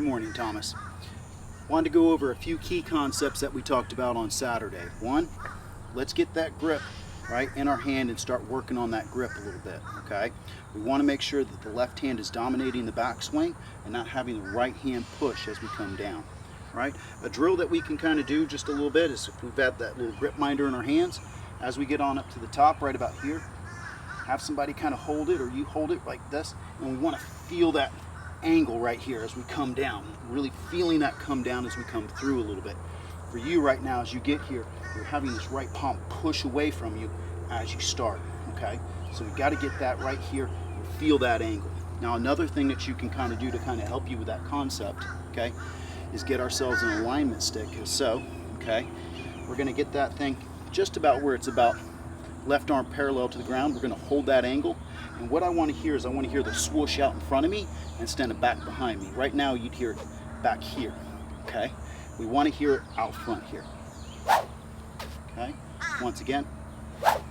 morning, Thomas. Wanted to go over a few key concepts that we talked about on Saturday. One, let's get that grip right in our hand and start working on that grip a little bit, okay? We want to make sure that the left hand is dominating the backswing and not having the right hand push as we come down, right? A drill that we can kind of do just a little bit is if we've got that little grip minder in our hands, as we get on up to the top right about here, have somebody kind of hold it or you hold it like this, and we want to feel that angle right here as we come down, really feeling that come down as we come through a little bit. For you right now, as you get here, you're having this right palm push away from you as you start, okay? So we got to get that right here and feel that angle. Now another thing that you can kind of do to kind of help you with that concept, okay, is get ourselves an alignment stick. So, okay, we're going to get that thing just about where it's about left arm parallel to the ground. We're going to hold that angle, and what I want to hear is I want to hear the swoosh out in front of me instead of back behind me. Right now you'd hear it back here, okay? We want to hear it out front here, okay? Once again, all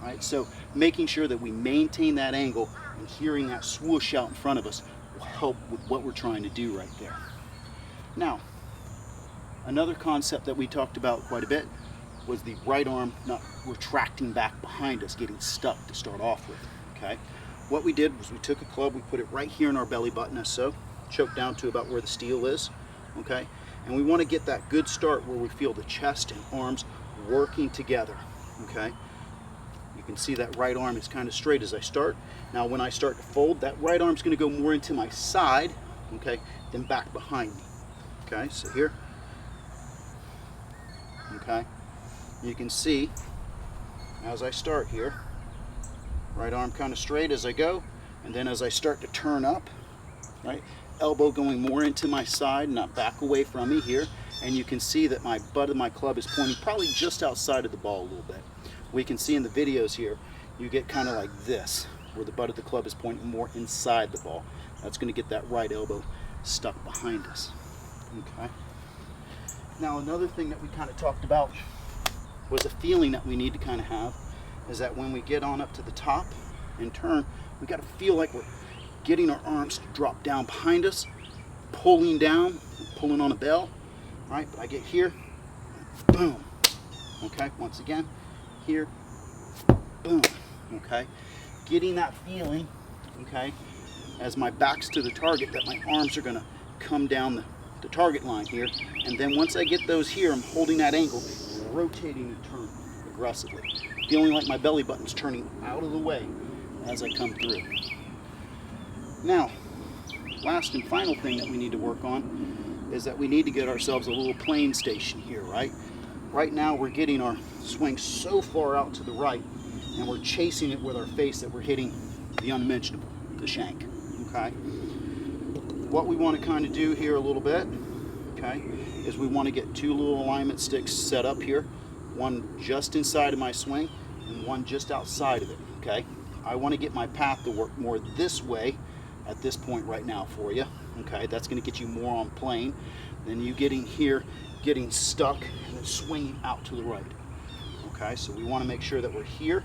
right, so making sure that we maintain that angle and hearing that swoosh out in front of us will help with what we're trying to do right there. Now, another concept that we talked about quite a bit was the right arm not retracting back behind us, getting stuck to start off with, okay? What we did was we took a club, we put it right here in our belly button as so, choked down to about where the steel is, okay? And we want to get that good start where we feel the chest and arms working together, okay? You can see that right arm is kind of straight as I start. Now when I start to fold, that right arm's going to go more into my side, okay, than back behind me, okay? So here, okay? You can see as I start here, right arm kind of straight as I go, and then as I start to turn up, right, elbow going more into my side, not back away from me here, and you can see that my butt of my club is pointing probably just outside of the ball a little bit. We can see in the videos here, you get kind of like this, where the butt of the club is pointing more inside the ball. That's going to get that right elbow stuck behind us, okay? Now another thing that we kind of talked about was a feeling that we need to kind of have is that when we get on up to the top and turn, we got to feel like we're getting our arms to drop down behind us, pulling down, pulling on a bell, right? But I get here, boom, okay? Once again, here, boom, okay? Getting that feeling, okay, as my back's to the target, that my arms are gonna come down the target line here, and then once I get those here, I'm holding that angle, rotating and turn aggressively, feeling like my belly button's turning out of the way as I come through. Now, last and final thing that we need to work on is that we need to get ourselves a little plane station here, right? Right now we're getting our swing so far out to the right and we're chasing it with our face that we're hitting the unmentionable, the shank, okay? What we want to kind of do here a little bit, okay, is we want to get two little alignment sticks set up here, one just inside of my swing and one just outside of it, okay? I want to get my path to work more this way at this point right now for you, okay? That's going to get you more on plane than you getting here, getting stuck and then swinging out to the right, okay? So we want to make sure that we're here,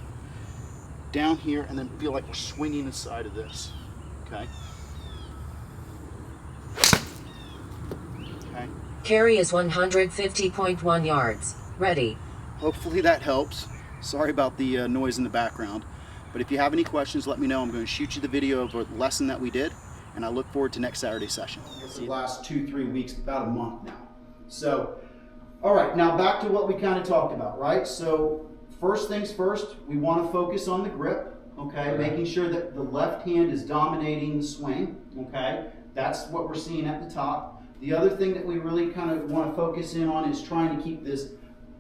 down here, and then feel like we're swinging inside of this, okay? Okay. Carry is 150.1 yards. Ready. Hopefully that helps. Sorry about the noise in the background. But if you have any questions, let me know. I'm going to shoot you the video of the lesson that we did, and I look forward to next Saturday's session. It's the last 2-3 weeks, about a month now. So, all right, now back to what we kind of talked about, right? So, first things first, we want to focus on the grip, okay? Making sure that the left hand is dominating the swing, okay? That's what we're seeing at the top. The other thing that we really kind of want to focus in on is trying to keep this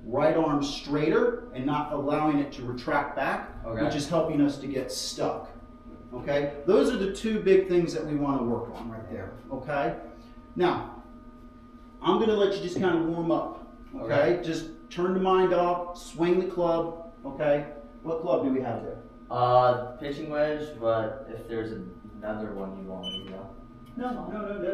right arm straighter and not allowing it to retract back, okay, which is helping us to get stuck, okay? Those are the two big things that we want to work on right there, okay? Now, I'm going to let you just kind of warm up, okay? Just turn the mind off, swing the club, okay? What club do we have there? Pitching wedge, but if there's another one you want me to go. No,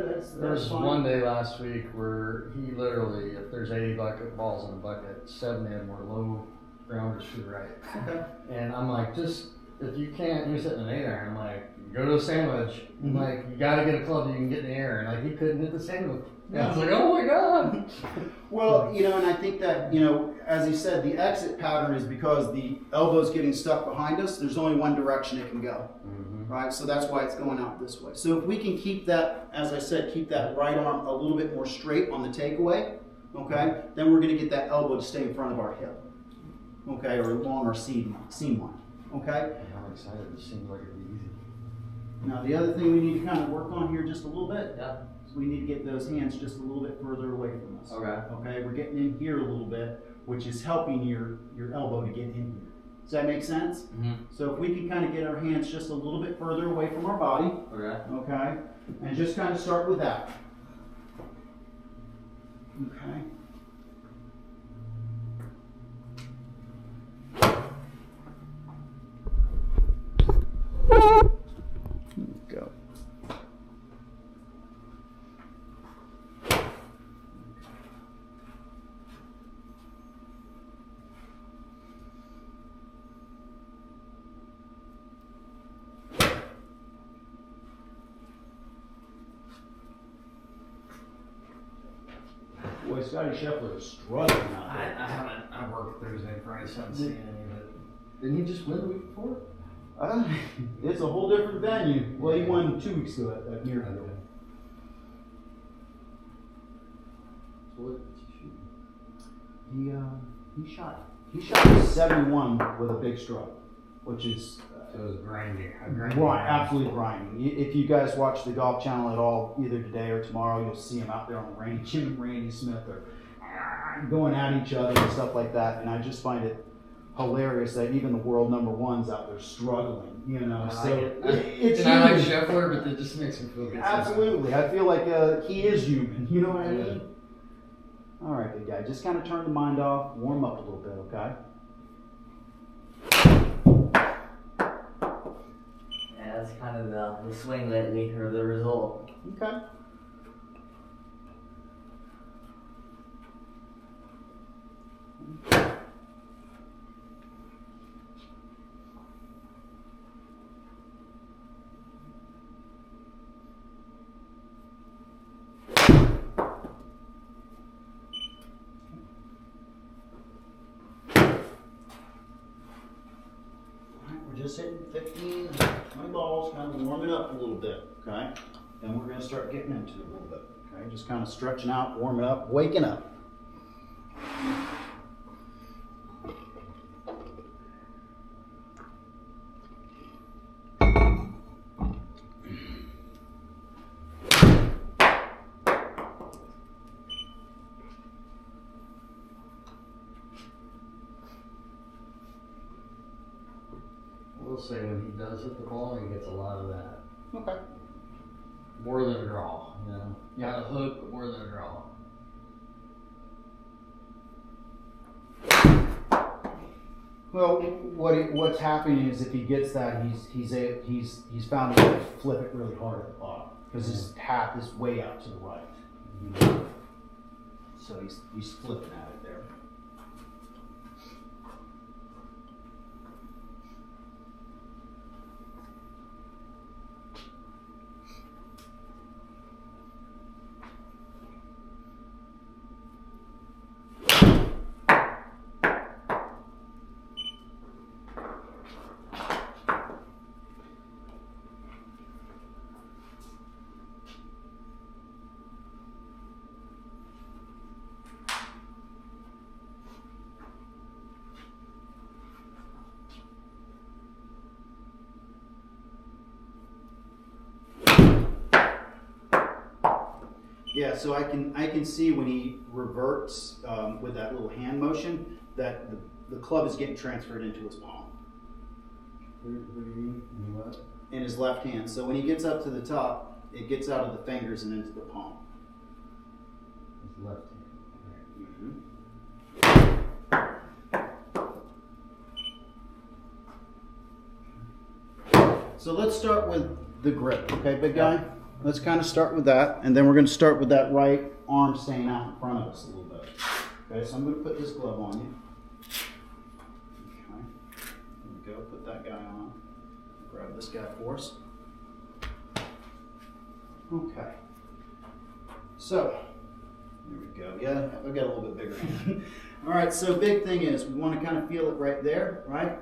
that's There's fine. one day last week where he literally, if there's 80 bucket balls in a bucket, 7 of them were low grounders to the right. Okay. And I'm like, just, if you can't, you're hitting an 8 iron, I'm like, go to a sandwich. Mhm. Like, you gotta get a club that you can get in the air. And like, he couldn't hit the sandwich. And I was like, oh my God. Well, you know, and I think that, you know, as he said, the exit pattern is because the elbow's getting stuck behind us. There's only one direction it can go, right? So that's why it's going out this way. So if we can keep that, as I said, keep that right arm a little bit more straight on the takeaway, okay, then we're going to get that elbow to stay in front of our hip, okay, or along our seam line, okay? I'm excited. This seems like it'd be easy. Now the other thing we need to kind of work on here just a little bit, Yeah. is we need to get those hands just a little bit further away from us. Okay. Okay, we're getting in here a little bit, which is helping your elbow to get in here. Does that make sense? Mm-hmm. So if we can kind of get our hands just a little bit further away from our body, Okay. okay, and just kind of start with that. Okay. Go. Boy, Scotty Scheffler is struggling out there. I worked Thursday and Friday, so I haven't seen any of it. Didn't he just win the week before? It's a whole different venue. Well, he won 2 weeks ago at Muirfield. So what did he shoot? He shot 71 with a big stroke, which is So it was grinding. right, absolutely grinding. If you guys watch the Golf Channel at all, either today or tomorrow, you'll see him out there on the range. Him and Randy Smith are going at each other and stuff like that. And I just find it hilarious that even the world #1's out there struggling. You know, I so like it. it's And I like human. Scheffler, but that just makes me feel good. Absolutely, I feel like he is human. You know what I mean? All right, good guy. Just kind of turn the mind off, warm up a little bit, okay? Yeah, that's kind of the swing lately, or the result. Okay. We're just hitting 15, 20 balls, kind of warming up a little bit, okay? Then we're going to start getting into it a little bit, okay? Just kind of stretching out, warming up, waking up. I will say when he does hit the ball, he gets a lot of that. Okay. More than a draw, you know. Yeah. Not a hook, but more than a draw. Well, what's happening is if he gets that, he's found a way to flip it really hard at the bottom because his tap is way out to the right. So he's flipping at it there. Yeah, so I can see when he reverts with that little hand motion that the club is getting transferred into his palm. In his left hand. So when he gets up to the top, it gets out of the fingers and into the palm. His left hand. So let's start with the grip, okay, big guy? Let's kind of start with that, and then we're going to start with that right arm staying out in front of us a little bit. Okay, so I'm going to put this glove on you. Okay, there we go, put that guy on. Grab this guy for us. Okay. So, there we go. Yeah, I've got a little bit bigger hand. All right, so big thing is we want to kind of feel it right there, right?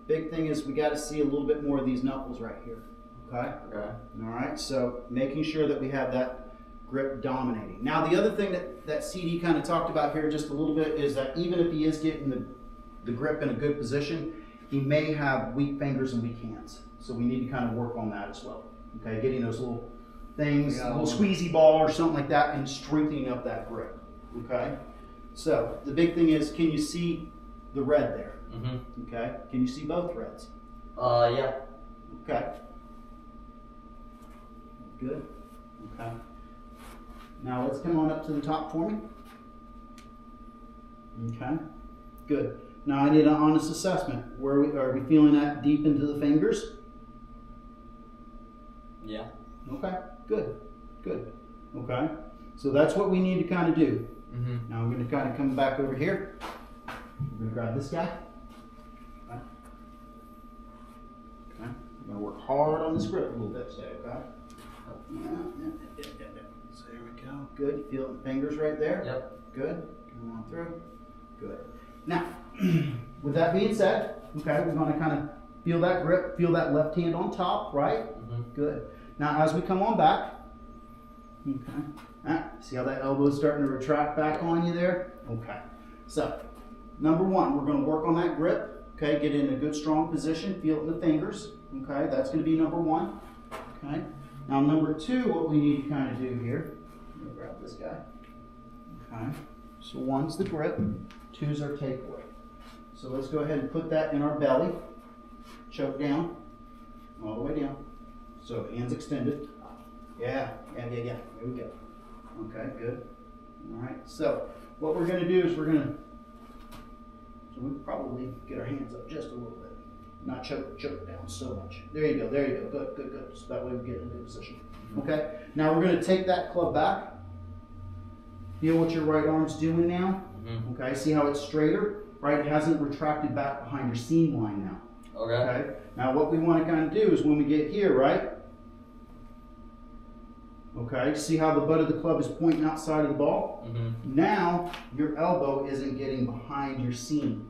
Big thing is we got to see a little bit more of these knuckles right here. Okay? Okay. All right, so making sure that we have that grip dominating. Now, the other thing that CD kind of talked about here just a little bit is that even if he is getting the grip in a good position, he may have weak fingers and weak hands. So we need to kind of work on that as well. Okay, getting those little things, Yeah. a little squeezy ball or something like that, and strengthening up that grip. Okay, so the big thing is, can you see the red there? Mm-hmm. Okay, can you see both reds? Yeah. Okay. Good. Okay. Now let's come on up to the top for me. Okay. Good. Now I need an honest assessment. Are we feeling that deep into the fingers? Yeah. Okay. Good. Good. Okay. So that's what we need to kind of do. Mm-hmm. Now I'm going to kind of come back over here. We're going to grab this guy. Okay. Okay. We're going to work hard on this grip a little bit today. Okay. Yeah. So there we go. Good. You feel it in the fingers right there? Yep. Good. Come on through. Good. Now, with that being said, okay, we're going to kind of feel that grip, feel that left hand on top, right? Mm-hmm. Good. Now, as we come on back, okay, see how that elbow is starting to retract back on you there? Okay. So, number one, we're going to work on that grip, okay, get in a good strong position, feel it in the fingers, okay, that's going to be number one, okay. Now, number two, what we need to kind of do here, I'm going to grab this guy, okay, so one's the grip, two's our takeaway. So let's go ahead and put that in our belly, choke down, all the way down. So hands extended. Yeah. There we go. Okay, good. All right. So what we're going to do is so we probably get our hands up just a little bit, not choke down so much. There you go. Good. So that way we get in a good position. Okay. Now we're going to take that club back. Feel what your right arm's doing now. Mm-hmm. Okay. See how it's straighter, right? It hasn't retracted back behind your seam line now. Okay. Okay. Now what we want to kind of do is when we get here, right? Okay, see how the butt of the club is pointing outside of the ball? Mm-hmm. Now your elbow isn't getting behind your seam.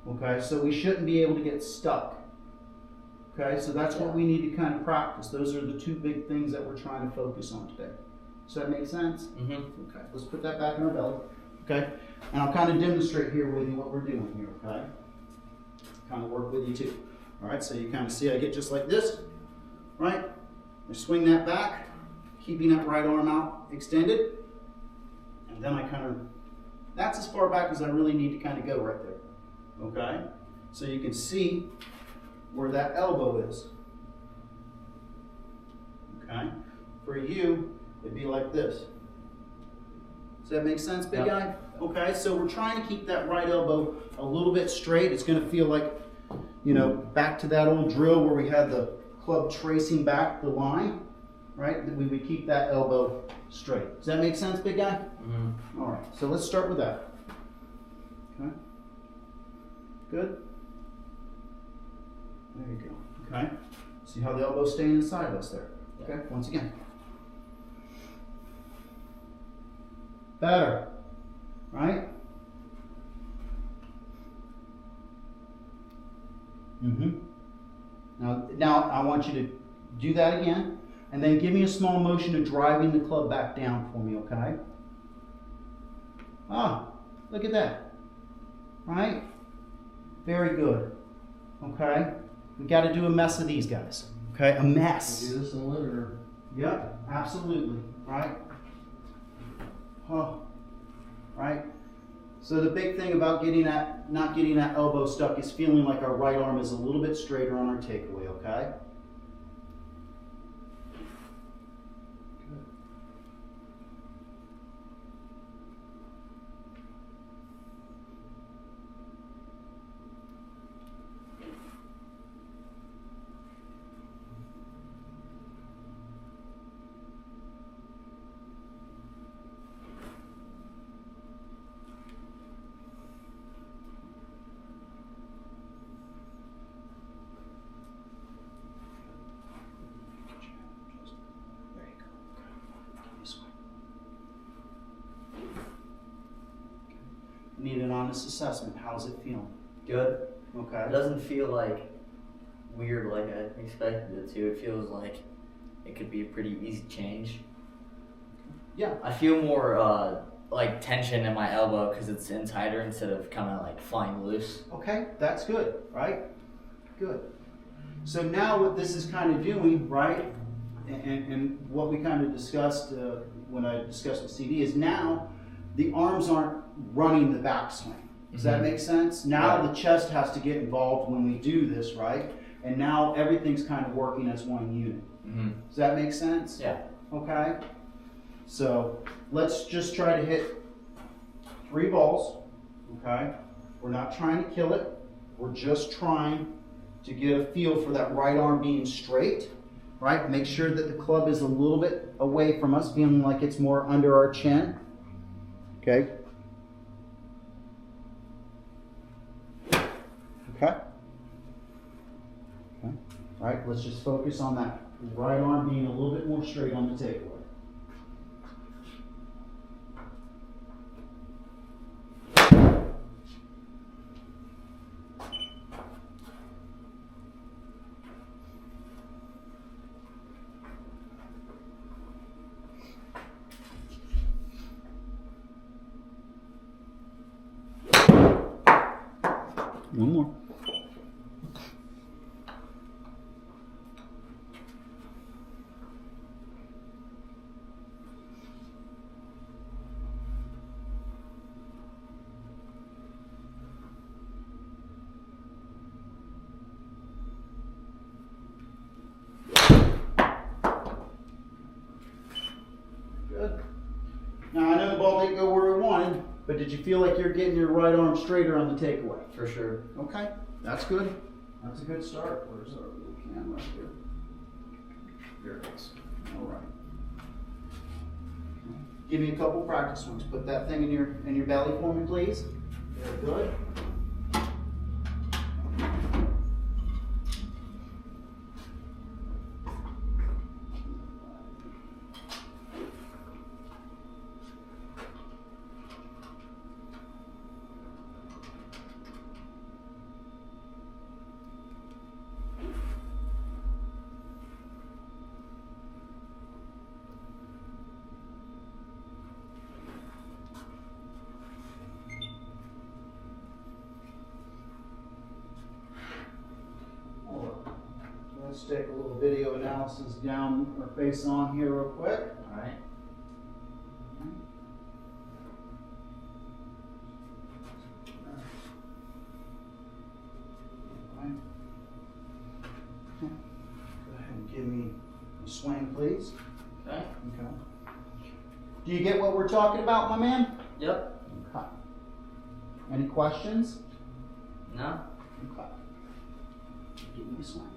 Okay, so we shouldn't be able to get stuck. Okay, so that's what we need to kind of practice. Those are the two big things that we're trying to focus on today. Does that make sense? Mm-hmm. Okay, let's put that back in our belly. Okay, and I'll kind of demonstrate here with you what we're doing here, okay? Kind of work with you too. All right, so you kind of see I get just like this, right? I swing that back, keeping that right arm out extended, and then I kind of, that's as far back as I really need to kind of go right there, okay? So you can see where that elbow is, okay? For you, it'd be like this. Does that make sense, big guy? Okay, so we're trying to keep that right elbow a little bit straight. It's going to feel like, you know, back to that old drill where we had the club tracing back the line, right? We would keep that elbow straight. Does that make sense, big guy? Mm-hmm. All right, so let's start with that. Okay. Good. There you go. Okay. See how the elbow's staying inside of us there. Okay, once again. Better. Right? Mm-hmm. Now I want you to do that again, and then give me a small motion of driving the club back down for me, okay? Ah, look at that. Right? Very good. Okay? We got to do a mess of these guys. Okay? A mess. Do this in the living room. Yep, absolutely. Right? Oh, right? So the big thing about not getting that elbow stuck is feeling like our right arm is a little bit straighter on our takeaway, okay? Good. need an honest assessment. How's it feeling? Good. Okay. It doesn't feel like weird like I expected it to. It feels like it could be a pretty easy change. Yeah. I feel more like tension in my elbow because it's in tighter instead of kind of like flying loose. Okay, that's good, right? Good. So now what this is kind of doing, right, and what we kind of discussed when I discussed with CD is now the arms aren't running the backswing. Does that make sense? Now the chest has to get involved when we do this, right? And now everything's kind of working as one unit. Does that make sense? Yeah. Okay. So let's just try to hit 3 balls. Okay. We're not trying to kill it. We're just trying to get a feel for that right arm being straight. Right. Make sure that the club is a little bit away from us, feeling like it's more under our chin. Okay. Okay. Okay. All right, let's just focus on that right arm being a little bit more straight on the takeaway. One more. Good. Now I know the ball didn't go where we wanted, but did you feel like you're getting your right arm straighter on the takeaway? For sure. Okay, that's good. That's a good start. Where's our little camera here? There it is. All right. Give me a couple practice ones. Put that thing in your belly for me, please. Very good. Let's take a little video analysis down or face on here real quick. All right. Go ahead and give me a swing, please. Okay. Okay. Do you get what we're talking about, my man? Yep. Okay. Any questions? No. Okay. Give me a swing.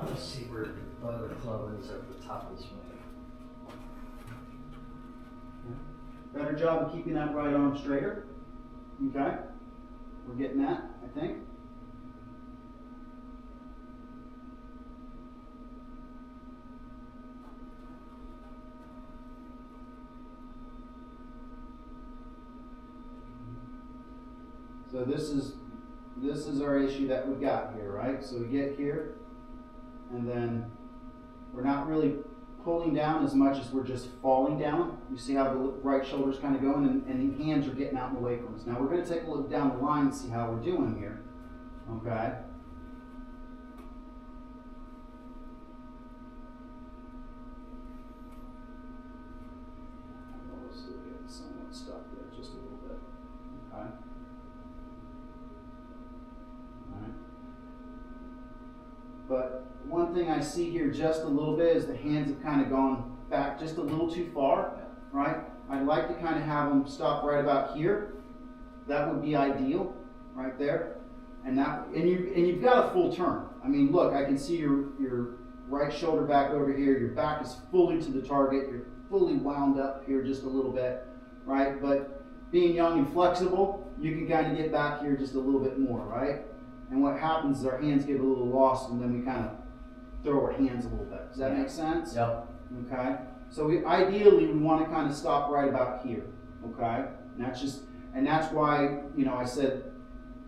Let's see where the other club is at the top of this way. Better job of keeping that right arm straighter. Okay. We're getting that, I think. So this is our issue that we got here, right? So we get here, and then we're not really pulling down as much as we're just falling down. You see how the right shoulder's kind of going, and the hands are getting out and away from us. Now we're going to take a look down the line and see how we're doing here. Okay. Let's still get somewhat stuck there just a little bit. Okay. But one thing I see here just a little bit is the hands have kind of gone back just a little too far, right? I'd like to kind of have them stop right about here. That would be ideal, right there. And you've got a full turn. I mean, look, I can see your right shoulder back over here. Your back is fully to the target. fully wound up here just a little bit, right? But being young and flexible, you can kind of get back here just a little bit more, right? And what happens is our hands get a little lost, and then we kind of throw our hands a little bit. Does that make sense? Yep. Okay. So ideally we want to kind of stop right about here. Okay. And that's why I said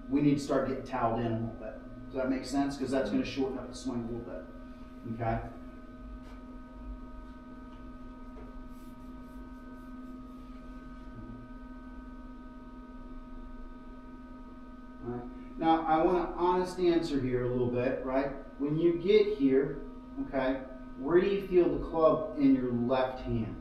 we need to start getting toweled in a little bit. Does that make sense? Because that's going to shorten up the swing a little bit. Okay. All right. Now, I want an honest answer here a little bit, right? When you get here, okay, where do you feel the club in your left hand?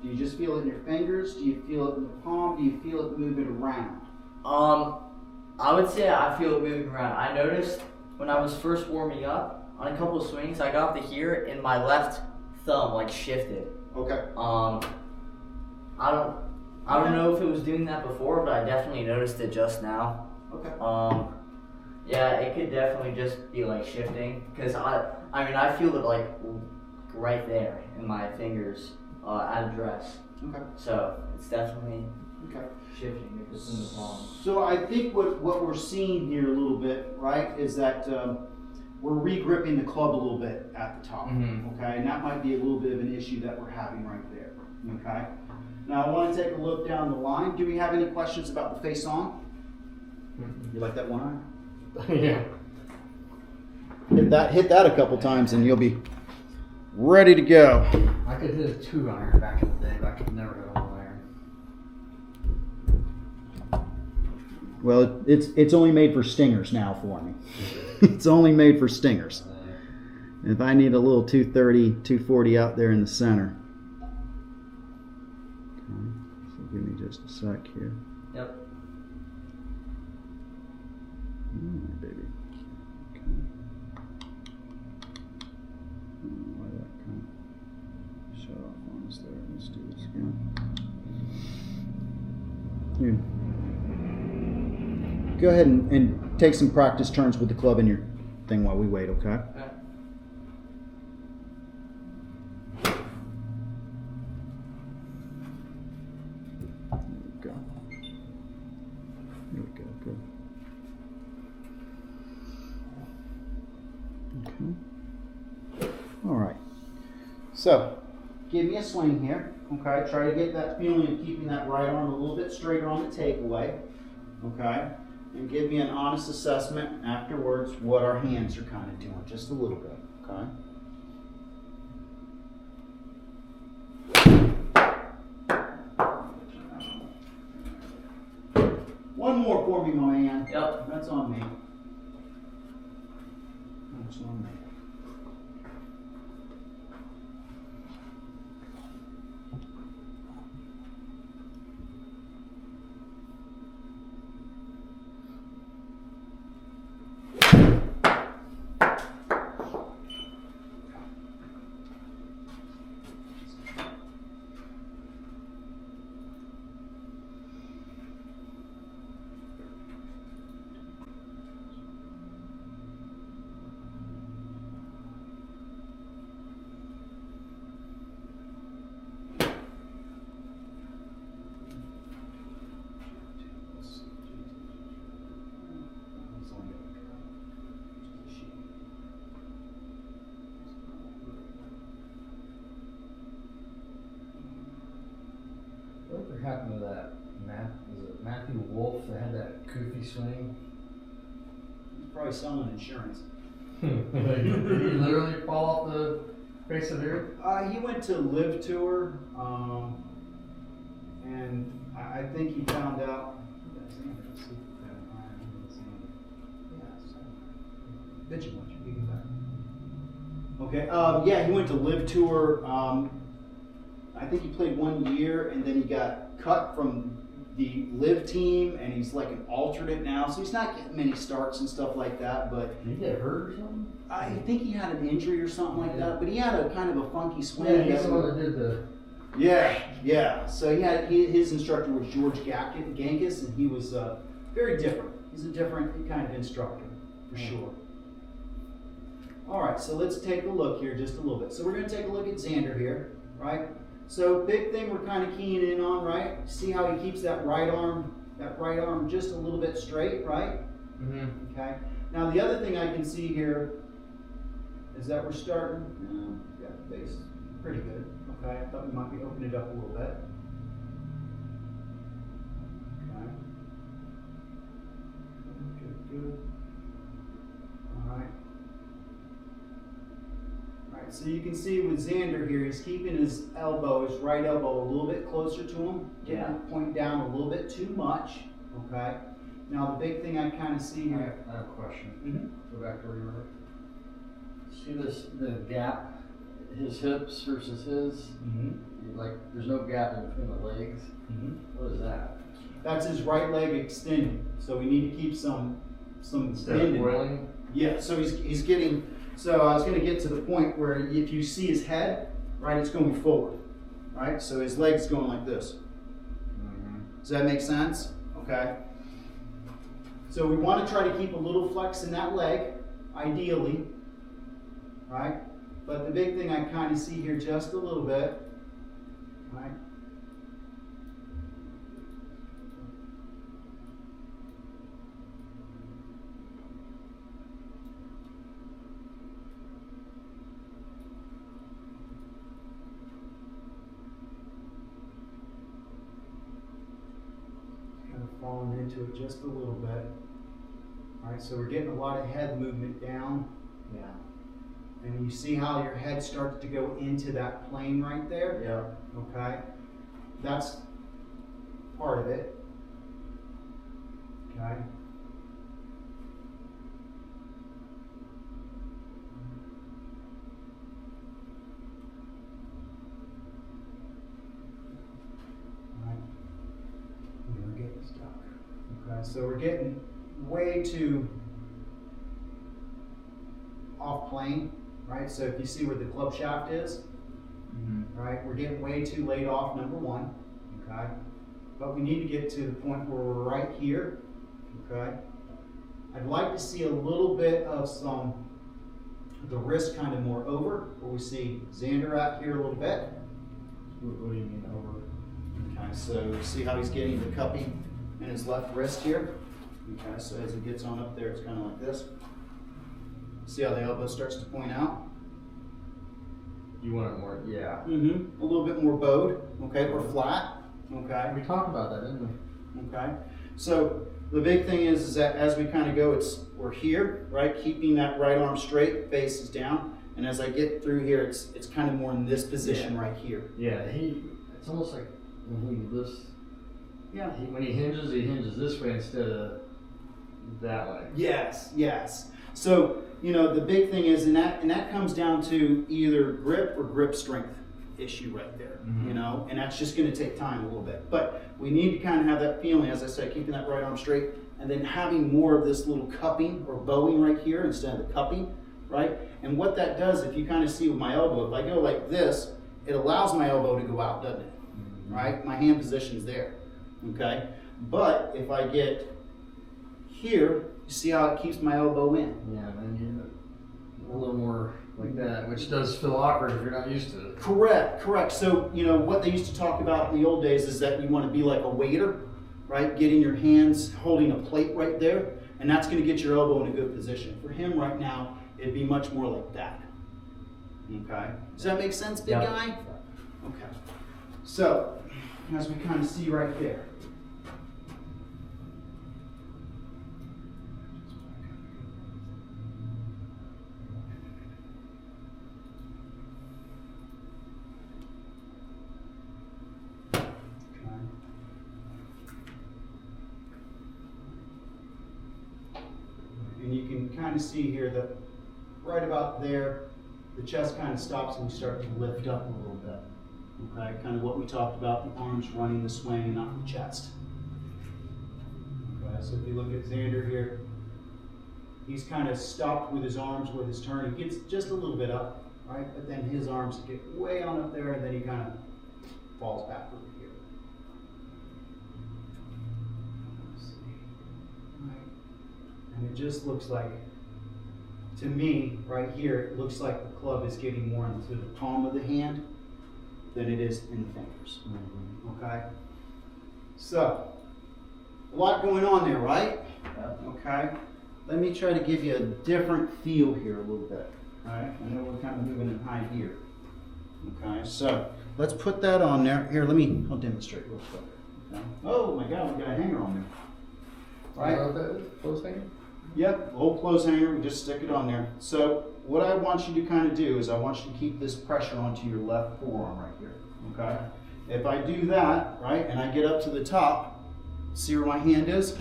Do you just feel it in your fingers? Do you feel it in the palm? Do you feel it moving around? I would say I feel it moving around. I noticed when I was first warming up on a couple of swings, I got to here and my left thumb like shifted. Okay. I don't know if it was doing that before, but I definitely noticed it just now. Okay. Yeah, it could definitely just be like shifting, because I feel it like right there in my fingers at address. Okay. So it's definitely Okay. shifting if it's in the palm. So I think what we're seeing here a little bit, right, is that we're re-gripping the club a little bit at the top. Mhm. Okay, and that might be a little bit of an issue that we're having right there. Okay. Now I want to take a look down the line. Do we have any questions about the face on? You like that one eye? Yeah. Hit that a couple times and you'll be ready to go. I could hit a 2-iron back in the day, but I could never hit a 1-iron. Well, it's only made for stingers now for me. It's only made for stingers. If I need a little 230, 240 out there in the center. Okay, so give me just a sec here. Yep. Alright, baby. Okay. Why that kind of shut off on us there. Let's do this again. Here. Go ahead and take some practice turns with the club in your thing while we wait, okay? Okay. Go. Here we go. Good. Okay. All right. So, give me a swing here. Okay. Try to get that feeling of keeping that right arm a little bit straighter on the takeaway. Okay. And give me an honest assessment afterwards what our hands are kind of doing, just a little bit. Okay. One more for me, my man. Yep. That's on me. That's on me. Whatever happened to that Matthew Wolf that had that goofy swing? Probably selling insurance. Did he literally fall off the face of the earth? He went to Live Tour, and I think he found out. Okay. Yeah, he went to Live Tour. I think he played 1 year, and then he got cut from the Live team, and he's like an alternate now. So he's not getting many starts and stuff like that. But Did he get hurt or something? I think he had an injury or something like that. But he had a kind of a funky swing. Yeah, he's the one that did the. Yeah. So his instructor was George Gankis, and he was very different. He's a different kind of instructor, for sure. All right, so let's take a look here just a little bit. So we're going to take a look at Xander here, right? So big thing we're kind of keying in on, right? See how he keeps that right arm just a little bit straight, right? Mm-hmm. Okay. Now the other thing I can see here is that we're starting, got the base pretty good. Okay, I thought we might be opening it up a little bit. Okay. Good. All right. Alright, so you can see with Xander here, he's keeping his right elbow, a little bit closer to him. Getting Yeah. it point down a little bit too much. Okay. Now the big thing I kind of see here. I have a question. Mhm. Go back to where you were. See the gap, his hips versus his? Like, there's no gap in between the legs. What is that? That's his right leg extending. So we need to keep some Instead of bending. boiling? Yeah, so he's getting, so I was going to get to the point where if you see his head, right, it's going forward, right? So his leg's going like this. Does that make sense? Okay. So we want to try to keep a little flex in that leg, ideally, right? But the big thing I kind of see here just a little bit, right? Falling into it just a little bit. All right, so we're getting a lot of head movement down. Yeah. And you see how your head starts to go into that plane right there? Yeah. Okay. That's part of it. Okay. Okay, so we're getting way too off plane, right? So if you see where the club shaft is, right, we're getting way too laid off, number one, okay? But we need to get to the point where we're right here, okay? I'd like to see a little bit of the wrist kind of more over, where we see Xander out here a little bit. What do you mean over? Okay, so see how he's getting the cupping in his left wrist here? Okay, so as it gets on up there, it's kind of like this. See how the elbow starts to point out? You want it more, yeah. A little bit more bowed, okay, or flat, okay? We talked about that, didn't we? Okay, so the big thing is that as we kind of go, we're here, right? Keeping that right arm straight, face is down. And as I get through here, it's kind of more in this position right here. Yeah, it's almost like when he lifts, Yeah. when he hinges this way instead of that way. Yes, yes. So, the big thing is, and that comes down to either grip or grip strength issue right there, and that's just going to take time a little bit. But we need to kind of have that feeling, as I said, keeping that right arm straight, and then having more of this little cupping or bowing right here instead of the cupping, right? And what that does, if you kind of see with my elbow, if I go like this, it allows my elbow to go out, doesn't it? Right? My hand position's there, okay? But if I get here, you see how it keeps my elbow in? Yeah, and then you a little more like that, which does feel awkward if you're not used to it. Correct. So, what they used to talk about in the old days is that you want to be like a waiter, right? Getting your hands holding a plate right there, and that's going to get your elbow in a good position. For him right now, it'd be much more like that. Okay? Does that make sense, big guy? Okay. So, as we kind of see right there. And you can kind of see here that right about there, the chest kind of stops and we start to lift up a little bit. Okay, kind of what we talked about, the arms running the swing and not the chest. Okay, so if you look at Xander here, he's kind of stopped with his arms with his turn. He gets just a little bit up, right? But then his arms get way on up there and then he kind of falls back over here. Let's see. Right. And it just looks like, to me, right here, it looks like the club is getting more into the palm of the hand than it is in the fingers. Okay? So, a lot going on there, right? Okay? Let me try to give you a different feel here a little bit. All right? I know we're kind of moving in high gear. Okay, so let's put that on there. Here, I'll demonstrate real quick. Okay. Oh my God, we got a hanger on there. Right. You know what that is? Clothes hanger? Yep, old clothes hanger, we just stick it on there. So what I want you to kind of do is I want you to keep this pressure onto your left forearm right here, okay? If I do that, right, and I get up to the top, see where my hand is?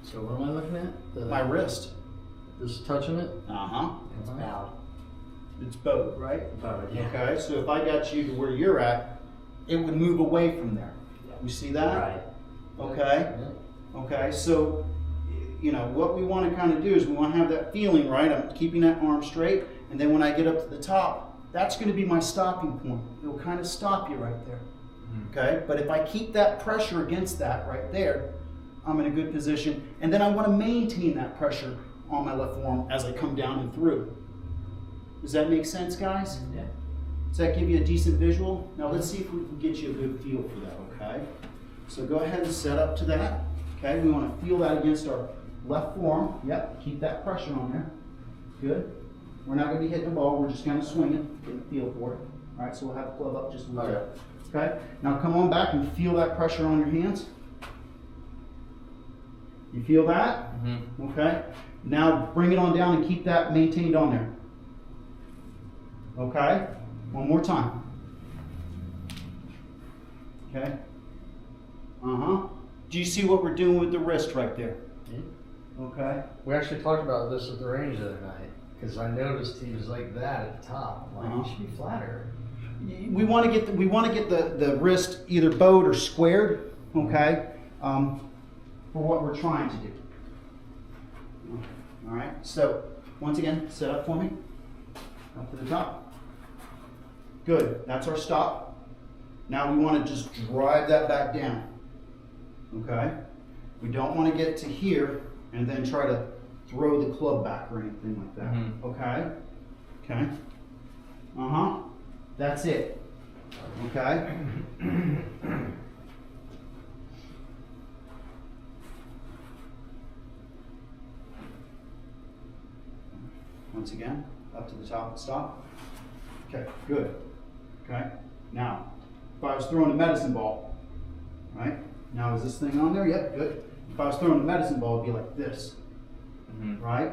So what am I looking at? My wrist. Just touching it? Uh-huh. It's bowed. It's bowed, right? Bowed, yeah. Okay, so if I got you to where you're at, it would move away from there. You see that? Right. Okay. Yeah. Okay, so, you know, what we want to kind of do is we want to have that feeling, right? I'm keeping that arm straight, and then when I get up to the top, that's going to be my stopping point. It'll kind of stop you right there. Okay, but if I keep that pressure against that right there, I'm in a good position, and then I want to maintain that pressure on my left forearm as I come down and through. Does that make sense, guys? Yeah. Does that give you a decent visual? Now let's see if we can get you a good feel for that, okay? So go ahead and set up to that. Okay, we want to feel that against our left forearm. Yep, keep that pressure on there. Good. We're not going to be hitting the ball, we're just kind of swinging, getting a feel for it. All right, so we'll have the club up just a little bit. Okay, now come on back and feel that pressure on your hands. You feel that? Mm-hmm. Okay. Now bring it on down and keep that maintained on there. Okay? One more time. Okay? Uh-huh. Do you see what we're doing with the wrist right there? Okay? We actually talked about this at the range the other night, because I noticed he was like that at the top. I'm like, he should be flatter. We want to get the wrist either bowed or squared, okay? For what we're trying to do. All right, so once again, set up for me. Up to the top. Good, that's our stop. Now we want to just drive that back down. Okay? We don't want to get to here and then try to throw the club back or anything like that. Mm-hmm. Okay? Okay? Uh-huh. That's it. Okay? Once again, up to the top and stop. Okay, good. Okay, now, if I was throwing a medicine ball, right? Now is this thing on there? Yep, good. If I was throwing a medicine ball, it'd be like this, right?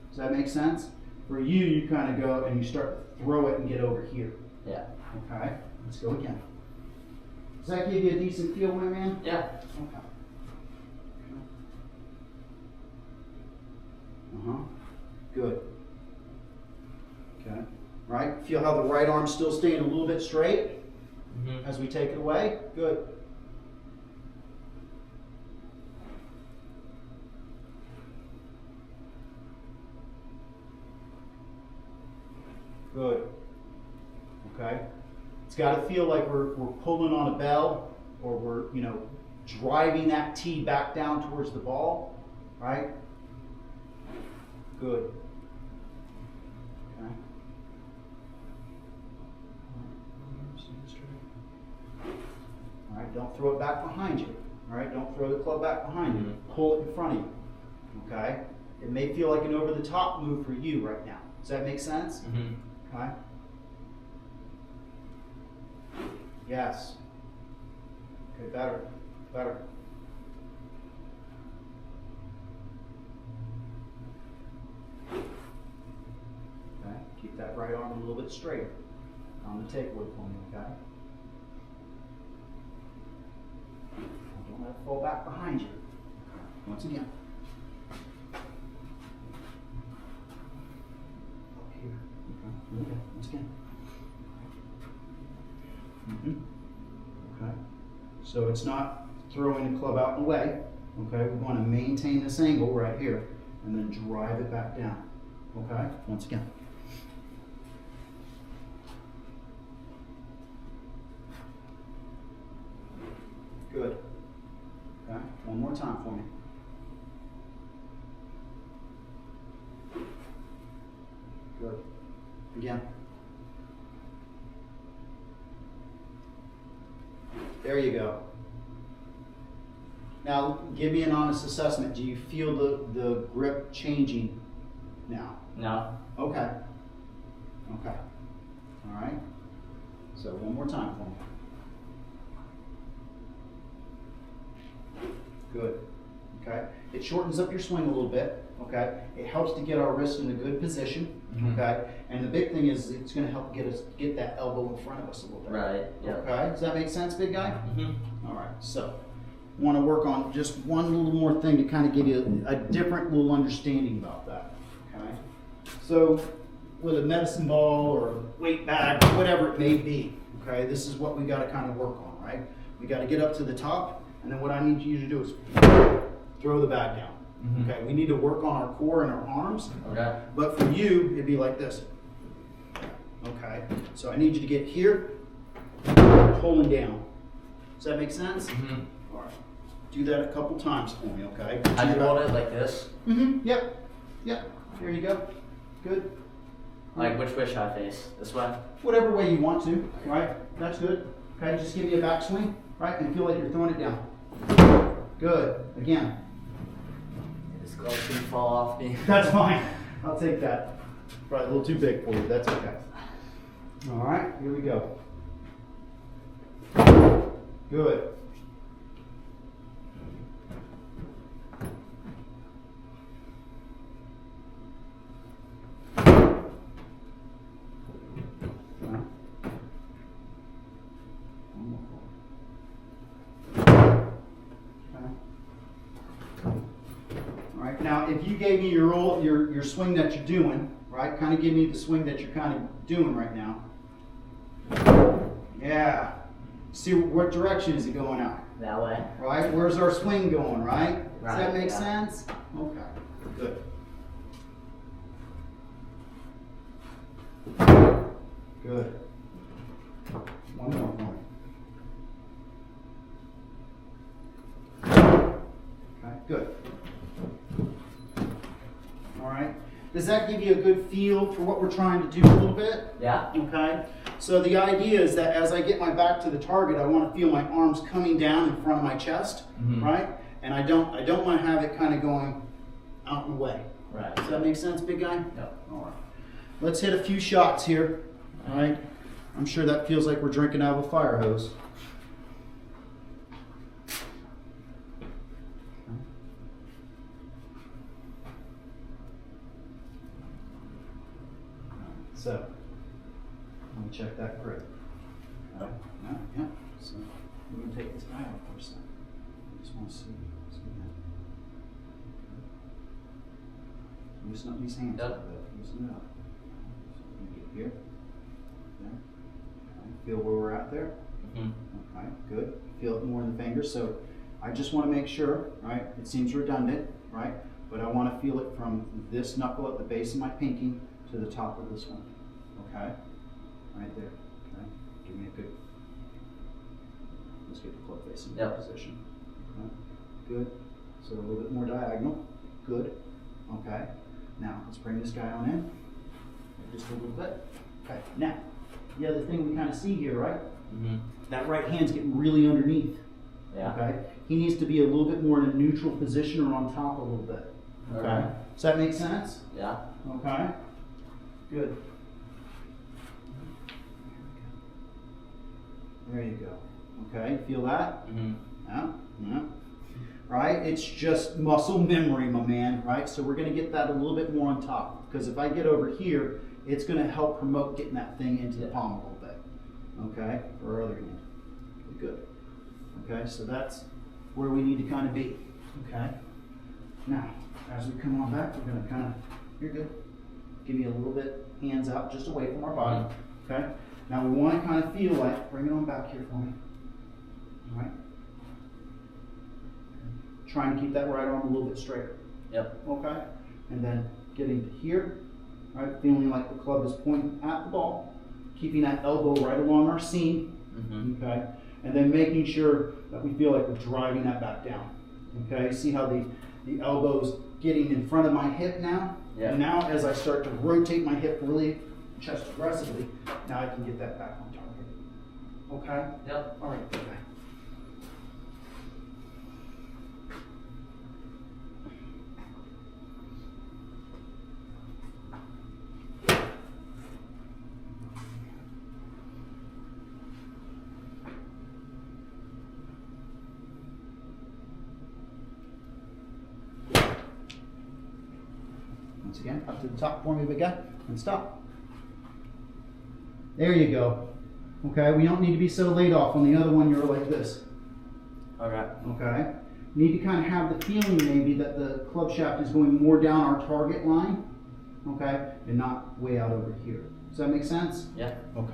Does that make sense? For you, you kind of go and you start to throw it and get over here. Yeah. Okay, let's go again. Does that give you a decent feel, my man? Yeah. Okay. Uh-huh. Good. Okay. Right? Feel how the right arm's still staying a little bit straight as we take it away? Good. Good. Okay. It's got to feel like we're pulling on a bell, or we're, you know, driving that tee back down towards the ball, right? Good. Okay. All right, don't throw it back behind you. All right, don't throw the club back behind you. Pull it in front of you. Okay? It may feel like an over-the-top move for you right now. Does that make sense? Okay. Yes. Okay, better. Better. Okay, keep that right arm a little bit straighter on the takeaway for me, okay? Don't let it fall back behind you. Once again. Up here. Okay, once again. Okay. So it's not throwing the club out in the way. Okay, we want to maintain this angle right here and then drive it back down. Okay, once again. Good. Okay, one more time for me. Good. Again. There you go. Now, give me an honest assessment. Do you feel the grip changing now? No. Okay. Okay. All right. So one more time for me. Good. Okay. It shortens up your swing a little bit. Okay. It helps to get our wrist in a good position. Okay. And the big thing is it's going to help get that elbow in front of us a little bit. Right. Yeah. Okay. Does that make sense, big guy? Mm-hmm. All right. So, want to work on just one little more thing to kind of give you a different little understanding about that. Okay. So, with a medicine ball or a weight bag, whatever it may be. Okay. This is what we got to kind of work on, right? We got to get up to the top, and then what I need you to do is throw the bag down. Okay, we need to work on our core and our arms. Okay. But for you, it'd be like this. Okay, so I need you to get here, pulling down. Does that make sense? All right. Do that a couple times for me, okay? I can hold it like this. Yep. Yep. There you go. Good. Like which way should I face? This way? Whatever way you want to, right? That's good. Okay, just give me a backswing, right? And feel like you're throwing it down. Good. Again. This glove can fall off me. That's fine. I'll take that. Probably a little too big for you. That's okay. All right, here we go. Good. Right, now, if you gave me your swing that you're doing, right? Kind of give me the swing that you're kind of doing right now. Yeah. See what direction is it going out? That way. Right? Where's our swing going, right? Does that Right, make yeah. sense? Okay. Good. Good. One more point. Okay, good. All right. Does that give you a good feel for what we're trying to do a little bit? Yeah. Okay. So the idea is that as I get my back to the target, I want to feel my arms coming down in front of my chest, right? And I don't want to have it kind of going out and away. Right. Does that make sense, big guy? Yep. All right. Let's hit a few shots here. All right. I'm sure that feels like we're drinking out of a fire hose. So, let me check that grip. Yeah. So, we're going to take this guy out for a second. I just want to see that. Loosen up these hands a little bit. Loosen it up. So, we get here. There. Okay. Feel where we're at there? Okay, good. Feel it more in the fingers. So, I just want to make sure, right? It seems redundant, right? But I want to feel it from this knuckle at the base of my pinky to the top of this one. Okay? Right there. Okay? Give me a good. Let's get the club face in that position. Okay? Good. So a little bit more diagonal. Good. Okay. Now let's bring this guy on in. Just a little bit. Okay. Now, the other thing we kind of see here, right? That right hand's getting really underneath. Yeah. Okay? He needs to be a little bit more in a neutral position or on top a little bit. Okay? Does that make sense? Yeah. Okay. Good. There you go. Okay, feel that? Yeah. Right? It's just muscle memory, my man, right? So we're going to get that a little bit more on top. Because if I get over here, it's going to help promote getting that thing into the palm a little bit. Okay? For our other hand. Good. Okay, so that's where we need to kind of be. Okay? Now, as we come on back, we're going to kind of, you're good. Give me a little bit, hands out, just away from our body. Okay? Now we want to kind of feel like, bring it on back here for me. All right? Trying to keep that right arm a little bit straighter. Yep. Okay? And then getting to here, right? Feeling like the club is pointing at the ball. Keeping that elbow right along our seam. Okay? And then making sure that we feel like we're driving that back down. Okay? See how the elbow's getting in front of my hip now? Yeah. And now as I start to rotate my hip really chest aggressively, now I can get that back on target. Okay? Yep. All right, big guy. Once again, up to the top for me, big guy, and stop. There you go. Okay, we don't need to be so laid off. On the other one, you're like this. Okay. Okay? Need to kind of have the feeling maybe that the club shaft is going more down our target line, okay, and not way out over here. Does that make sense? Yeah. Okay.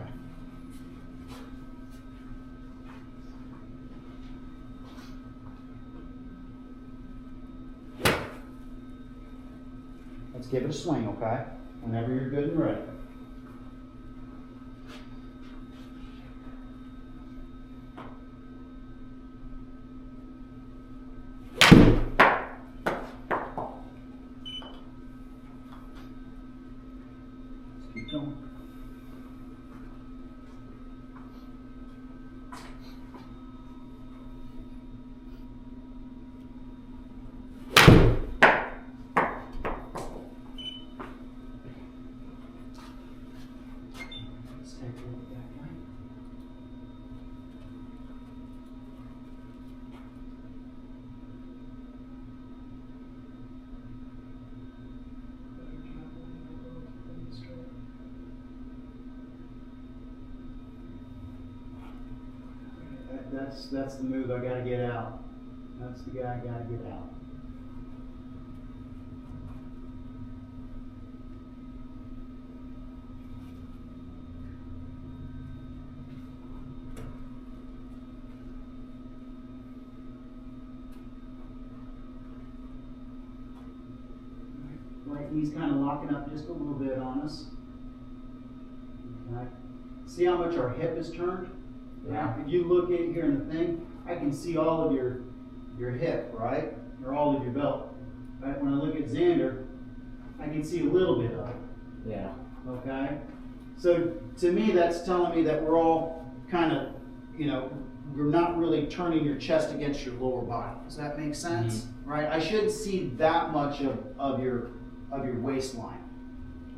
Let's give it a swing, okay? Whenever you're good and ready. Let's keep going. Let's take a look at that line. That's the move I gotta get out. That's the guy I gotta get out. Right knee's kind of locking up just a little bit on us. Okay. See how much our hip is turned? Yeah. If you look in here in the thing, I can see all of your hip, right? Or all of your belt. Right? When I look at Xander, I can see a little bit of it. Yeah. Okay? So to me, that's telling me that we're all kind of, you know, you're not really turning your chest against your lower body. Does that make sense? Right? I shouldn't see that much of your waistline.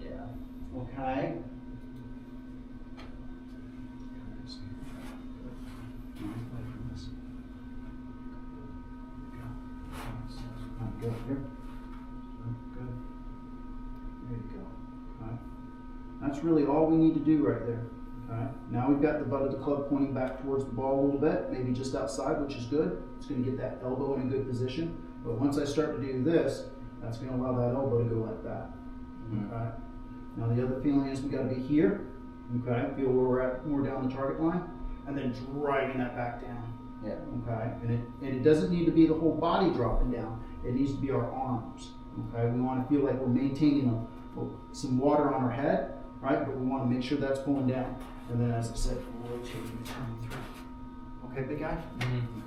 Yeah. Okay? Good here. Good. There you go. Okay. That's really all we need to do right there. Okay. Now we've got the butt of the club pointing back towards the ball a little bit, maybe just outside, which is good. It's going to get that elbow in a good position. But once I start to do this, that's going to allow that elbow to go like that. Okay. Now the other feeling is we got to be here. Okay. Feel where we're at, more down the target line, and then driving that back down. Yeah. Okay, and it doesn't need to be the whole body dropping down. It needs to be our arms. Okay, we want to feel like we're maintaining some water on our head, right? But we want to make sure that's pulling down. And then, as I said, rotating and turning through. Okay, big guy? Mm-hmm.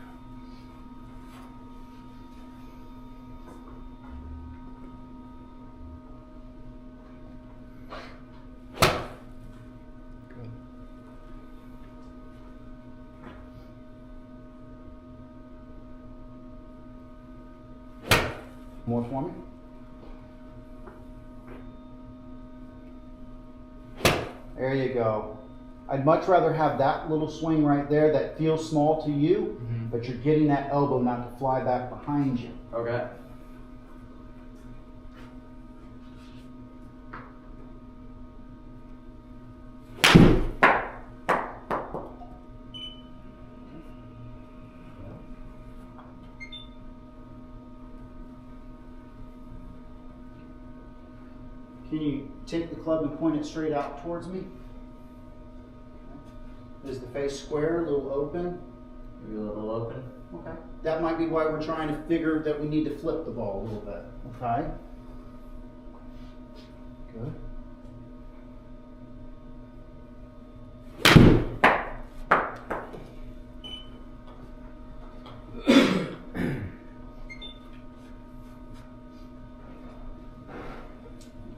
Good. More for me. There you go. I'd much rather have that little swing right there that feels small to you, but you're getting that elbow not to fly back behind you. Okay. Can you take the club and point it straight out towards me? Is the face square, a little open? Maybe a little open. Okay. That might be why we're trying to figure that we need to flip the ball a little bit. Okay. Good.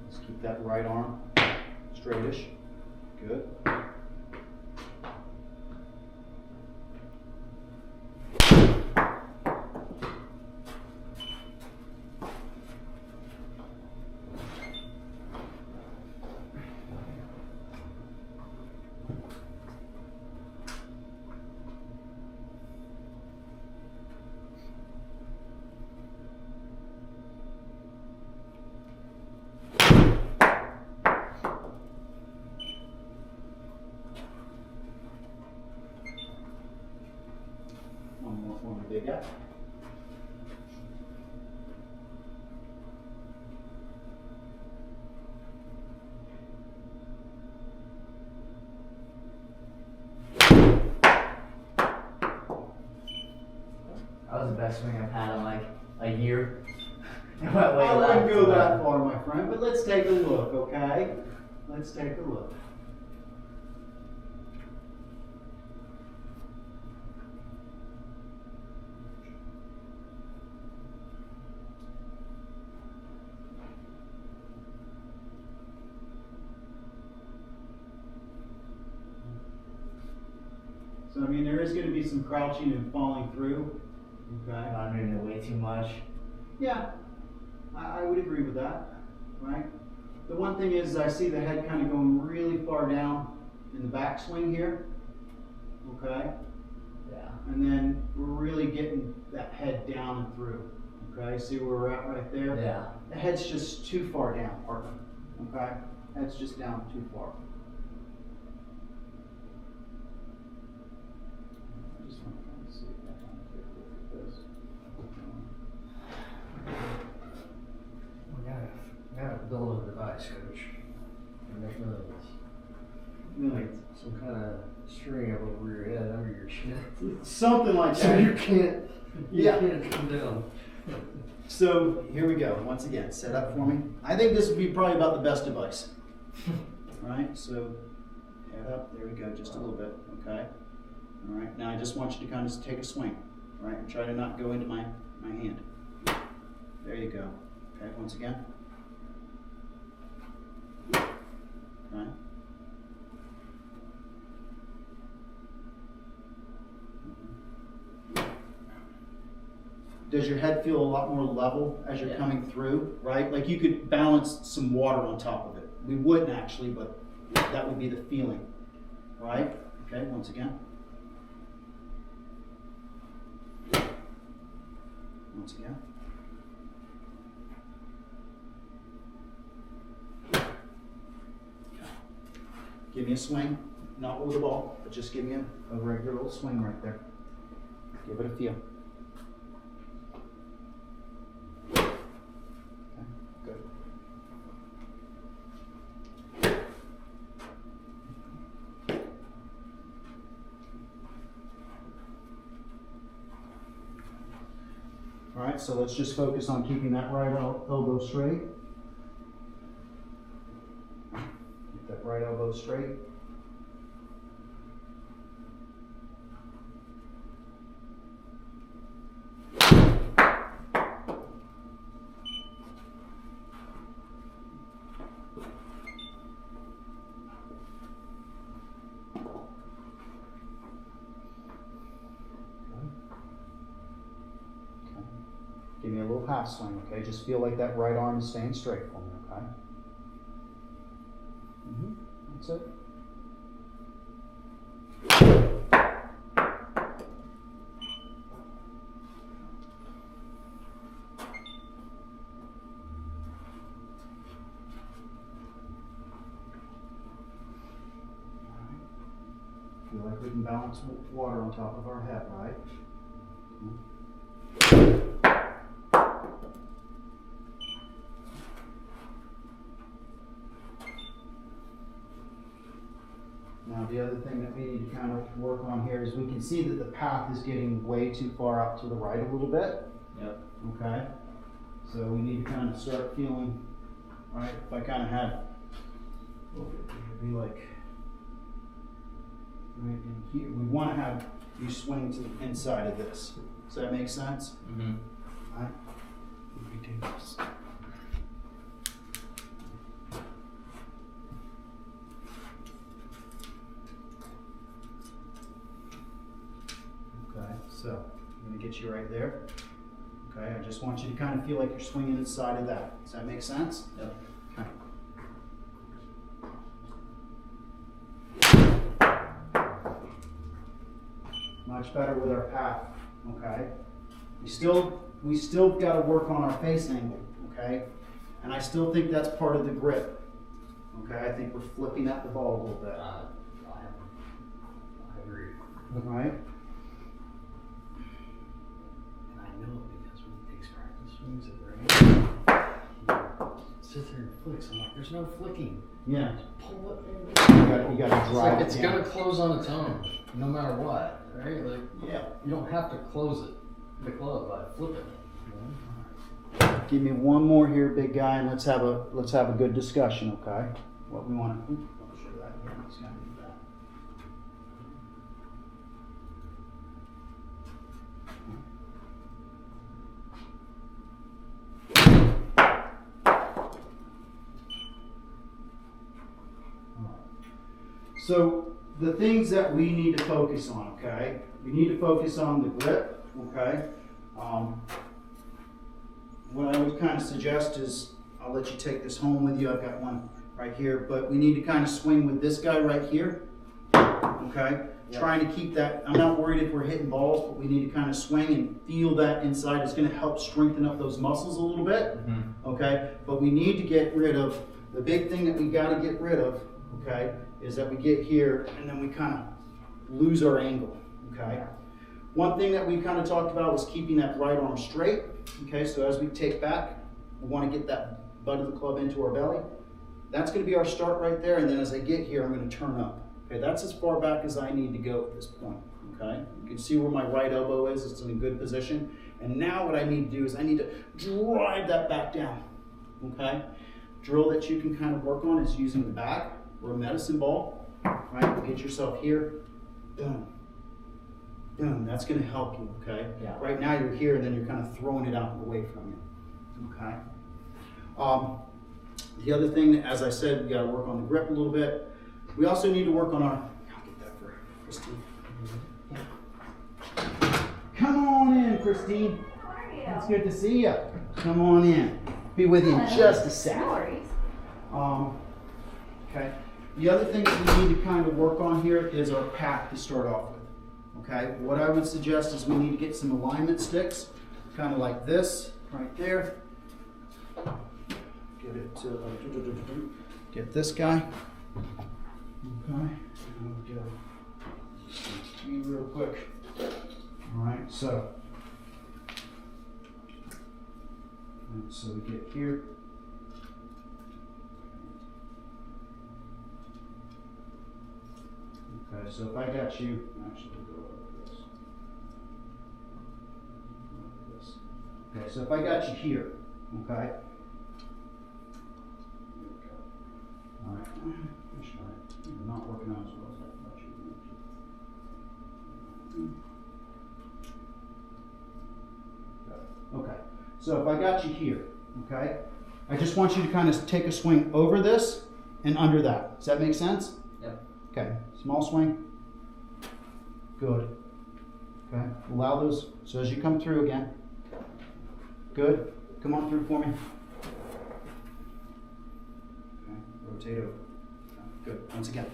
Let's keep that right arm straightish. Good. One more for the big guy. That was the best swing I've had in like a year. It went way I left. wouldn't go that far, my friend, but let's take a look, okay? Let's take a look. So, I mean, there is going to be some crouching and falling through, okay? I'm doing it way too much. Yeah, I would agree with that, right? The one thing is I see the head kind of going really far down in the backswing here, okay? Yeah. And then we're really getting that head down and through, okay? See where we're at right there? Yeah. The head's just too far down, partner, okay? Head's just down too far. I just want to kind of see if I can take a look at this. We gotta build a device, coach. And make moves. Like some kind of string up over your head, under your chin. Something like So that. you can't Yeah. come down. So here we go. Once again, set up for me. I think this would be probably about the best device. Right? So head up. There we go. Just a little bit. Okay. All right. Now I just want you to kind of take a swing. Right? And try to not go into my hand. There you go. Okay. Once again. Right. Does your head feel a lot more level as you're Yeah. coming through, right? Like you could balance some water on top of it. We wouldn't actually, but that would be the feeling, right? Okay, once again. Once again. Give me a swing, not with the ball, but just give me a regular little swing right there. Give it a feel. Okay, good. All right, so let's just focus on keeping that right elbow straight. Keep that right elbow straight. Give me a little half swing, okay? Just feel like that right arm is staying straight for me, okay? That's it. Feel like we can balance water on top of our head, right? Now the other thing that we need to kind of work on here is we can see that the path is getting way too far out to the right a little bit. Yep. Okay. So we need to kind of start feeling, right? If I kind of had, it'd be like, right in here. We want to have you swing to the inside of this. Does that make sense? Mm-hmm. All right. We do this. get you right there. Okay, I just want you to kind of feel like you're swinging inside of that. Does that make sense? Yep. Okay. Much better with our path, okay? We still got to work on our face angle, okay? And I still think that's part of the grip, okay? I think we're flipping at the ball a little bit. I agree. All right? And I know it because when he takes practice swings at range, he sits there and flicks. I'm like, there's no flicking. Yeah. Just pull it. You got to It's drive like it it's down. gonna close on its own, no matter what, right? Like Yeah. you don't have to close it, the club, by flipping it. Give me one more here, big guy, and let's have a good discussion, okay? What we want to. I'll show that again. Let's kind of do that. So the things that we need to focus on, okay? We need to focus on the grip, okay? What I would kind of suggest is, I'll let you take this home with you. I've got one right here, but we need to kind of swing with this guy right here, okay? Yep. Trying to keep that, I'm not worried if we're hitting balls, but we need to kind of swing and feel that inside. It's going to help strengthen up those muscles a little bit, okay? But we need to get rid of, the big thing that we got to get rid of, okay, is that we get here and then we kind of lose our angle, okay? One thing that we kind of talked about was keeping that right arm straight, okay? So as we take back, we want to get that butt of the club into our belly. That's going to be our start right there, and then as I get here, I'm going to turn up. Okay, that's as far back as I need to go at this point, okay? You can see where my right elbow is. It's in a good position. And now what I need to do is I need to drive that back down, okay? Drill that you can kind of work on is using the back or a medicine ball, right? Get yourself here, boom, boom. That's going to help you, okay? Yeah. Right now you're here, and then you're kind of throwing it out and away from you, okay? The other thing, as I said, we got to work on the grip a little bit. We also need to work on our, I'll get that for Christine. Come on in, Christine. It's good to see you. Come on in. Be with you in just a sec. Okay. The other thing that we need to kind of work on here is our pack to start off with. Okay. What I would suggest is we need to get some alignment sticks, kind of like this, right there. Get it to, get this guy. Okay, we'll go you real quick. All right, so we get here. Okay, so if I got you, actually we'll go like this. Like this. Okay, so if I got you here, okay. All right. Not working out as well as I thought you were going to. Okay, so if I got you here, okay, I just want you to kind of take a swing over this and under that. Does that make sense? Yep. Okay, small swing. Good. Okay, allow those, so as you come through again. Good. Come on through for me. Okay, rotate over. Good. Once again.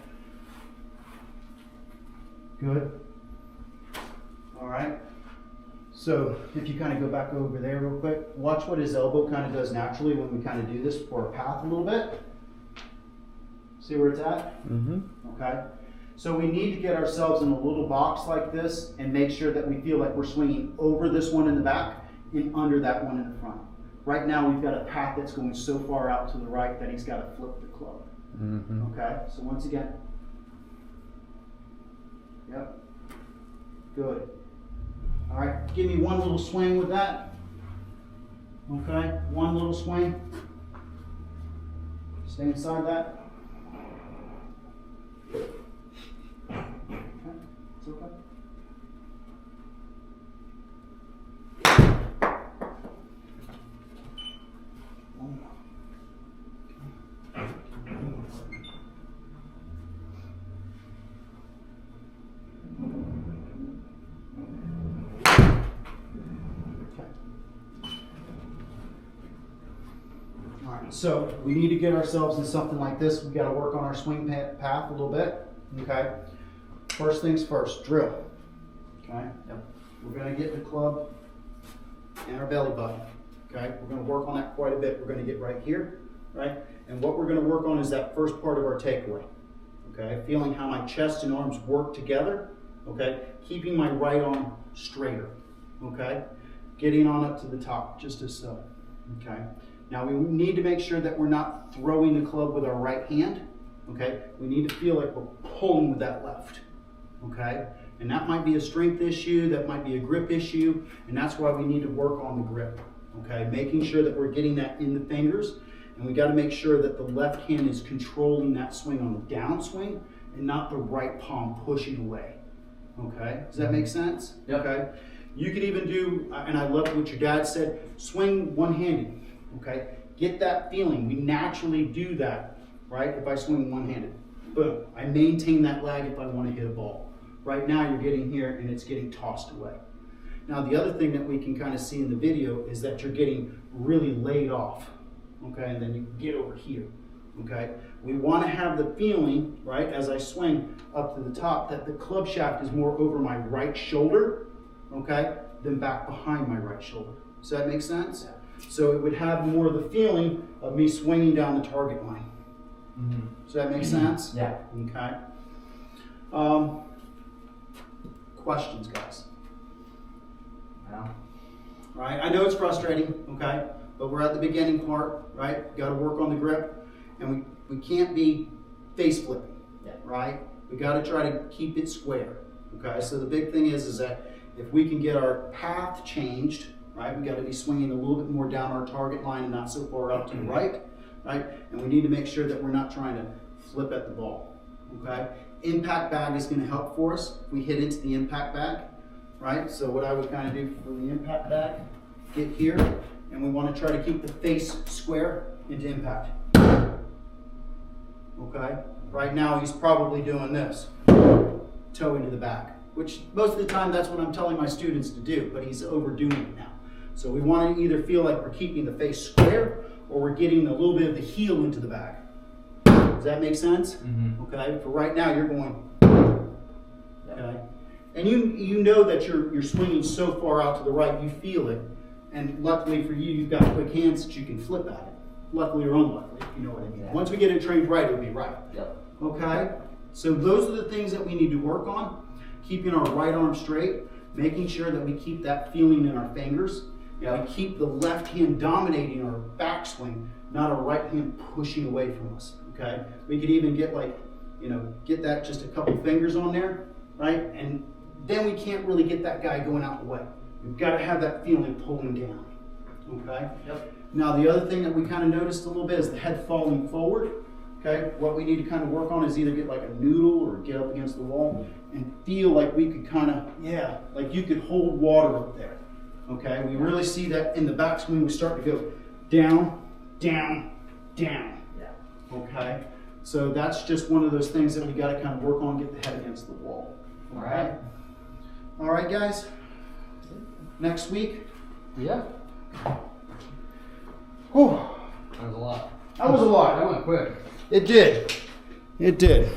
Good. All right. So if you kind of go back over there real quick, watch what his elbow kind of does naturally when we kind of do this for a path a little bit. See where it's at? Mm-hmm. Okay. So we need to get ourselves in a little box like this and make sure that we feel like we're swinging over this one in the back and under that one in the front. Right now we've got a path that's going so far out to the right that he's got to flip the club. Mm-hmm. Okay, so once again. Yep. Good. All right, give me one little swing with that. Okay, one little swing. Stay inside that. Okay, it's okay. One more. So we need to get ourselves in something like this. We got to work on our swing path a little bit. Okay. First things first, drill. Okay. Yep. We're going to get the club and our belly button. Okay. We're going to work on that quite a bit. We're going to get right here, right? And what we're going to work on is that first part of our takeaway. Okay. Feeling how my chest and arms work together. Okay. Keeping my right arm straighter. Okay. Getting on up to the top, just as so. Okay. Now we need to make sure that we're not throwing the club with our right hand. Okay. We need to feel like we're pulling with that left. Okay. And that might be a strength issue, that might be a grip issue, and that's why we need to work on the grip. Okay. Making sure that we're getting that in the fingers, and we got to make sure that the left hand is controlling that swing on the downswing and not the right palm pushing away. Okay. Does that make sense? Yep. Okay. You could even do, and I love what your dad said, swing one-handed, okay? Get that feeling. We naturally do that, right? If I swing one-handed, boom. I maintain that lag if I want to hit a ball. Right now you're getting here and it's getting tossed away. Now the other thing that we can kind of see in the video is that you're getting really laid off, okay? And then you get over here, okay? We want to have the feeling, right, as I swing up to the top, that the club shaft is more over my right shoulder, okay, then back behind my right shoulder. Does that make sense? Yeah. So it would have more of the feeling of me swinging down the target line. Mm-hmm. Does that make sense? Yeah. Okay. Questions, guys? No. Right. I know it's frustrating, okay, but we're at the beginning part, right? Got to work on the grip, and we can't be face flipping, right? We got to try to keep it square, okay? So the big thing is that if we can get our path changed, right, we got to be swinging a little bit more down our target line and not so far up to the right, right? And we need to make sure that we're not trying to flip at the ball, okay? Impact bag is going to help for us. If we hit into the impact bag, right? So what I would kind of do for the impact bag, get here, and we want to try to keep the face square into impact. Okay? Right now he's probably doing this, toe into the back. Which most of the time that's what I'm telling my students to do, but he's overdoing it now. So we want to either feel like we're keeping the face square or we're getting a little bit of the heel into the back. Does that make sense? Mm-hmm. Okay, for right now you're going, okay? And you know that you're swinging so far out to the right, you feel it. And luckily for you, you've got quick hands that you can flip at it. Luckily or unluckily, if you know what I mean. Yeah. Once we get it trained right, it'll be right. Yep. Okay? So those are the things that we need to work on. Keeping our right arm straight, making sure that we keep that feeling in our fingers, and we keep the left hand dominating our backswing, not our right hand pushing away from us, okay? We could even get get that just a couple fingers on there, right? And then we can't really get that guy going out the way. We've got to have that feeling pulling down, okay? Yep. Now the other thing that we kind of noticed a little bit is the head falling forward. Okay, what we need to kind of work on is either get like a noodle or get up against the wall and feel like we could kind of, like you could hold water up there. Okay, we really see that in the backswing, we start to go down, down, down. Yeah. Okay, so that's just one of those things that we got to kind of work on, get the head against the wall. All right. All right, guys. Next week. Yeah. Whew. That was a lot. That was a lot. That went quick. It did. It did.